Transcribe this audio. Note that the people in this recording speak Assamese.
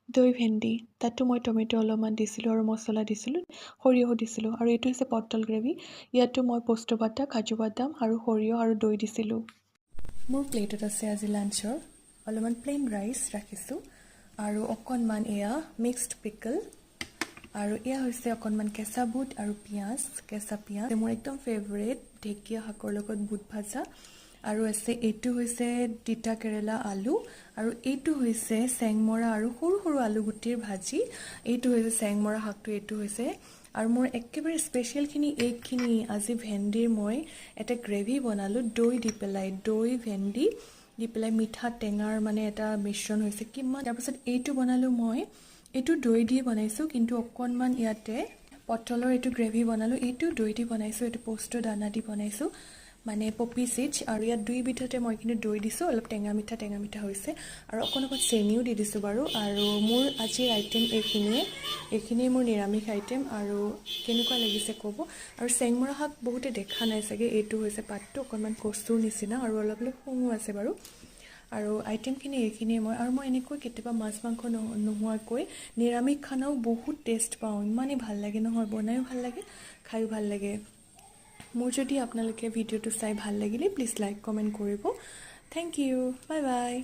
দৈ ভেন্দি তাতো মই টমেটো অলপমান দিছিলোঁ আৰু মছলা দিছিলোঁ, সৰিয়হ দিছিলোঁ। আৰু এইটো হৈছে পটল গ্ৰেভি, ইয়াতো মই পোস্তু বাটা, কাজু বাদাম আৰু সৰিয়হ আৰু দৈ দিছিলোঁ। মোৰ প্লেটত আছে আজি লাঞ্চৰ অলপমান প্লেইন ৰাইচ ৰাখিছোঁ আৰু অকণমান এয়া মিক্সড পিকল, আৰু এয়া হৈছে অকণমান কেঁচা বুট আৰু পিঁয়াজ, কেঁচা পিঁয়াজ মোৰ একদম ফেভৰেট, ঢেকীয়া শাকৰ লগত বুট ভাজা। আৰু আছে এইটো হৈছে তিতা কেৰেলা আলু, আৰু এইটো হৈছে চেংমৰা আৰু সৰু সৰু আলু গুটিৰ ভাজি। এইটো হৈছে চেংমৰা শাকটো, এইটো হৈছে। আৰু মোৰ একেবাৰে স্পেচিয়েলখিনি এইখিনি, আজি ভেন্দিৰ মই এটা গ্ৰেভি বনালোঁ দৈ দি পেলাই, দৈ ভেন্দি দি পেলাই মিঠা টেঙাৰ মানে এটা মিশ্ৰণ হৈছে কিমান। তাৰপাছত এইটো বনালোঁ মই, এইটো দৈ দি বনাইছোঁ, কিন্তু অকণমান ইয়াতে পটলৰ এইটো গ্ৰেভি বনালোঁ, এইটো দৈ দি বনাইছোঁ, এইটো পোস্তু দানা দি বনাইছোঁ, মানে পপি চিডছ। আৰু ইয়াত দুইবিধতে মই কিন্তু দৈ দিছোঁ, অলপ টেঙা মিঠা হৈছে, আৰু অকণ চেনিও দি দিছোঁ বাৰু। আৰু মোৰ আজিৰ আইটেম এইখিনিয়ে মোৰ নিৰামিষ আইটেম। আৰু কেনেকুৱা লাগিছে ক'ব। আৰু চেংমৰা শাক বহুতে দেখা নাই চাগে, এইটো হৈছে পাতটো অকণমান কচুৰ নিচিনা, আৰু অলপ অলপ শুঙো আছে বাৰু। আৰু আইটেমখিনি এইখিনিয়ে আৰু মই এনেকৈ কেতিয়াবা মাছ মাংস নোহোৱাকৈ নিৰামিষ খানাও বহুত টেষ্ট পাওঁ, ইমানেই ভাল লাগে নহয়, বনায়ো ভাল লাগে, খায়ো ভাল লাগে। মোৰ যদি আপোনালোকে ভিডিঅ'টো চাই ভাল লাগিলে প্লিজ লাইক কমেণ্ট কৰিব। Thank you, bye by.